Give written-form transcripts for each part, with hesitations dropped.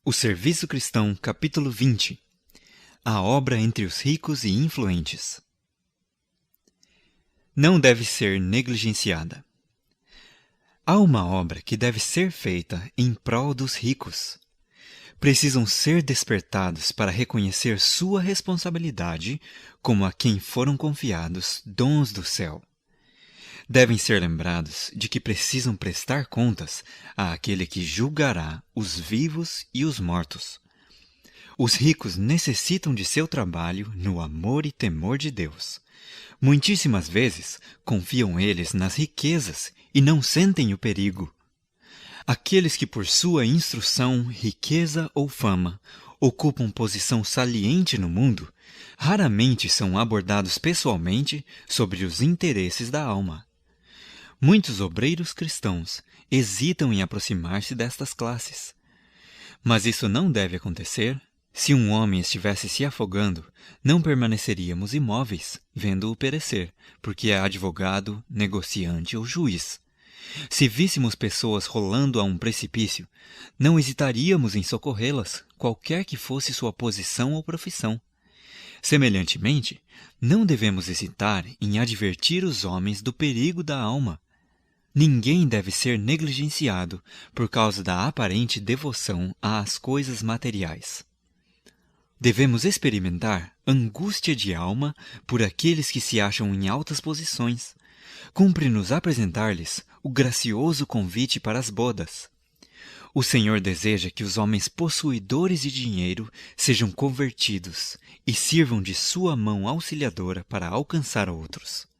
O Serviço Cristão, capítulo 20. A obra entre os ricos e influentes. Não deve ser negligenciada. Há uma obra que deve ser feita em prol dos ricos. Precisam ser despertados para reconhecer sua responsabilidade como a quem foram confiados dons do céu. Devem ser lembrados de que precisam prestar contas àquele que julgará os vivos e os mortos. Os ricos necessitam de seu trabalho no amor e temor de Deus. Muitíssimas vezes confiam eles nas riquezas e não sentem o perigo. Aqueles que por sua instrução, riqueza ou fama ocupam posição saliente no mundo, raramente são abordados pessoalmente sobre os interesses da alma. Muitos obreiros cristãos hesitam em aproximar-se destas classes. Mas isso não deve acontecer. Se um homem estivesse se afogando, não permaneceríamos imóveis, vendo-o perecer, porque é advogado, negociante ou juiz. Se víssemos pessoas rolando a um precipício, não hesitaríamos em socorrê-las, qualquer que fosse sua posição ou profissão. Semelhantemente, não devemos hesitar em advertir os homens do perigo da alma. Ninguém deve ser negligenciado por causa da aparente devoção às coisas materiais. Devemos experimentar angústia de alma por aqueles que se acham em altas posições. Cumpre-nos apresentar-lhes o gracioso convite para as bodas. O Senhor deseja que os homens possuidores de dinheiro sejam convertidos e sirvam de sua mão auxiliadora para alcançar outros.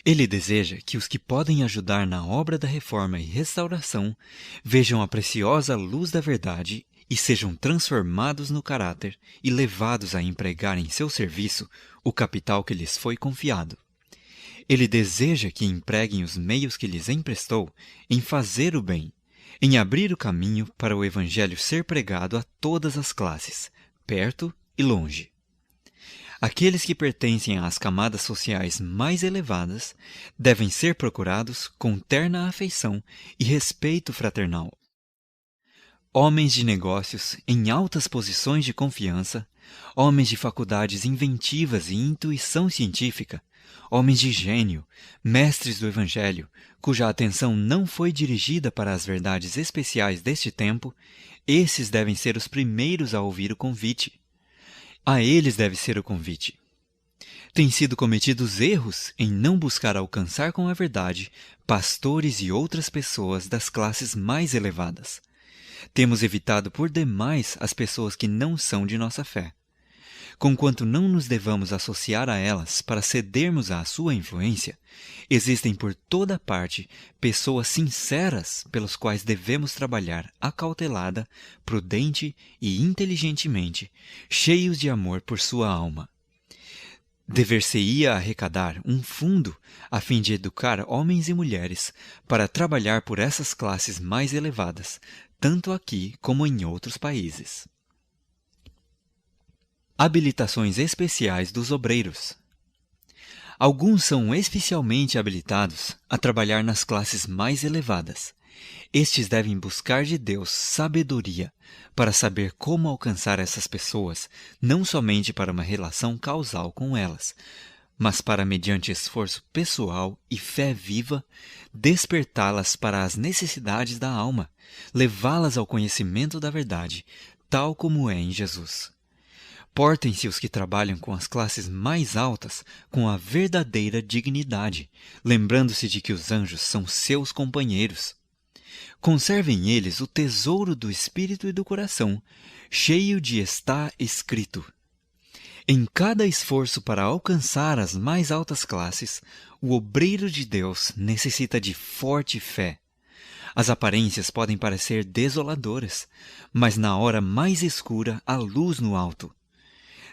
Ele deseja que os que podem ajudar na obra da reforma e restauração vejam a preciosa luz da verdade e sejam transformados no caráter e levados a empregar em seu serviço o capital que lhes foi confiado. Ele deseja que empreguem os meios que lhes emprestou em fazer o bem, em abrir o caminho para o Evangelho ser pregado a todas as classes, perto e longe. Aqueles que pertencem às camadas sociais mais elevadas devem ser procurados com terna afeição e respeito fraternal. Homens de negócios em altas posições de confiança, homens de faculdades inventivas e intuição científica, homens de gênio, mestres do Evangelho, cuja atenção não foi dirigida para as verdades especiais deste tempo, esses devem ser os primeiros a ouvir o convite. A eles deve ser o convite. Têm sido cometidos erros em não buscar alcançar com a verdade pastores e outras pessoas das classes mais elevadas. Temos evitado por demais as pessoas que não são de nossa fé. Conquanto não nos devamos associar a elas para cedermos à sua influência, existem por toda parte pessoas sinceras pelas quais devemos trabalhar acautelada, prudente e inteligentemente, cheios de amor por sua alma. Dever-se-ia arrecadar um fundo a fim de educar homens e mulheres para trabalhar por essas classes mais elevadas, tanto aqui como em outros países. Habilitações especiais dos obreiros. Alguns são especialmente habilitados a trabalhar nas classes mais elevadas. Estes devem buscar de Deus sabedoria para saber como alcançar essas pessoas, não somente para uma relação causal com elas, mas para, mediante esforço pessoal e fé viva, despertá-las para as necessidades da alma, levá-las ao conhecimento da verdade, tal como é em Jesus. Portem-se os que trabalham com as classes mais altas com a verdadeira dignidade, lembrando-se de que os anjos são seus companheiros. Conservem eles o tesouro do espírito e do coração, cheio de está escrito. Em cada esforço para alcançar as mais altas classes, o obreiro de Deus necessita de forte fé. As aparências podem parecer desoladoras, mas na hora mais escura há luz no alto.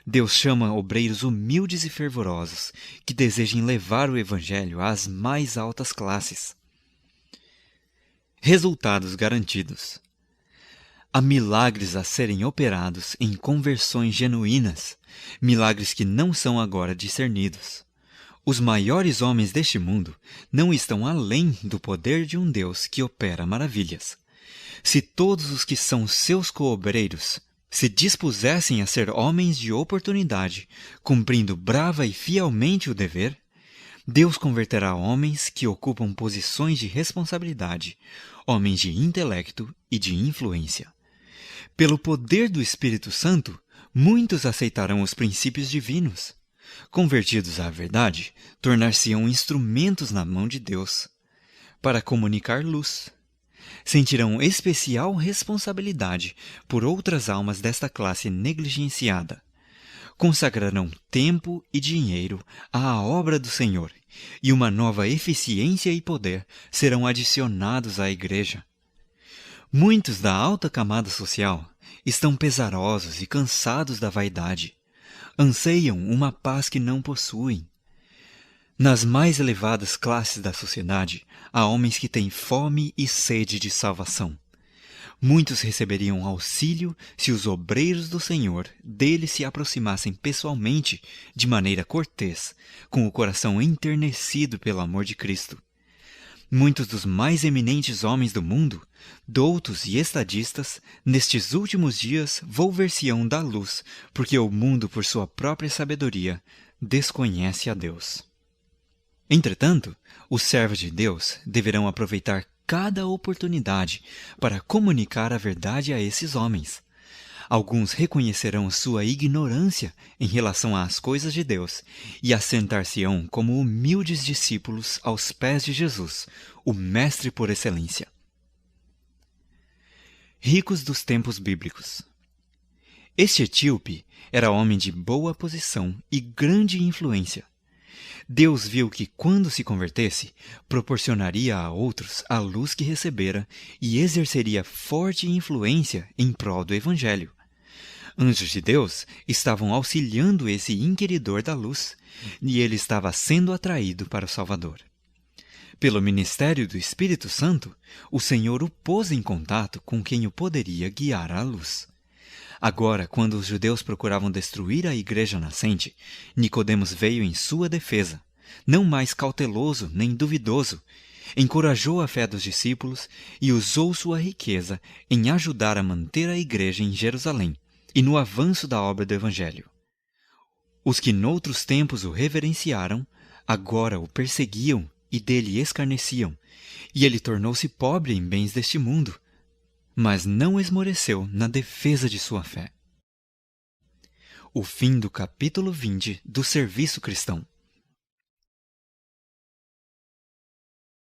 Deus chama obreiros humildes e fervorosos que desejem levar o Evangelho às mais altas classes. Resultados garantidos. Há milagres a serem operados em conversões genuínas, milagres que não são agora discernidos. Os maiores homens deste mundo não estão além do poder de um Deus que opera maravilhas. Se todos os que são seus coobreiros se dispusessem a ser homens de oportunidade, cumprindo brava e fielmente o dever, Deus converterá homens que ocupam posições de responsabilidade, homens de intelecto e de influência. Pelo poder do Espírito Santo, muitos aceitarão os princípios divinos. Convertidos à verdade, tornar-se-ão instrumentos na mão de Deus para comunicar luz. Sentirão especial responsabilidade por outras almas desta classe negligenciada. Consagrarão tempo e dinheiro à obra do Senhor, e uma nova eficiência e poder serão adicionados à Igreja. Muitos da alta camada social estão pesarosos e cansados da vaidade. Anseiam uma paz que não possuem. Nas mais elevadas classes da sociedade, há homens que têm fome e sede de salvação. Muitos receberiam auxílio se os obreiros do Senhor dele se aproximassem pessoalmente, de maneira cortês, com o coração enternecido pelo amor de Cristo. Muitos dos mais eminentes homens do mundo, doutos e estadistas, nestes últimos dias volver-se-ão da luz, porque o mundo, por sua própria sabedoria, desconhece a Deus. Entretanto, os servos de Deus deverão aproveitar cada oportunidade para comunicar a verdade a esses homens. Alguns reconhecerão sua ignorância em relação às coisas de Deus e assentar-se-ão como humildes discípulos aos pés de Jesus, o Mestre por excelência. Ricos dos tempos bíblicos. Este etíope era homem de boa posição e grande influência. Deus viu que, quando se convertesse, proporcionaria a outros a luz que recebera e exerceria forte influência em prol do Evangelho. Anjos de Deus estavam auxiliando esse inquiridor da luz, e ele estava sendo atraído para o Salvador. Pelo ministério do Espírito Santo, o Senhor o pôs em contato com quem o poderia guiar à luz. Agora, quando os judeus procuravam destruir a igreja nascente, Nicodemos veio em sua defesa, não mais cauteloso nem duvidoso, encorajou a fé dos discípulos e usou sua riqueza em ajudar a manter a igreja em Jerusalém e no avanço da obra do Evangelho. Os que noutros tempos o reverenciaram, agora o perseguiam e dele escarneciam, e ele tornou-se pobre em bens deste mundo, mas não esmoreceu na defesa de sua fé. O fim do capítulo 20 do Serviço Cristão.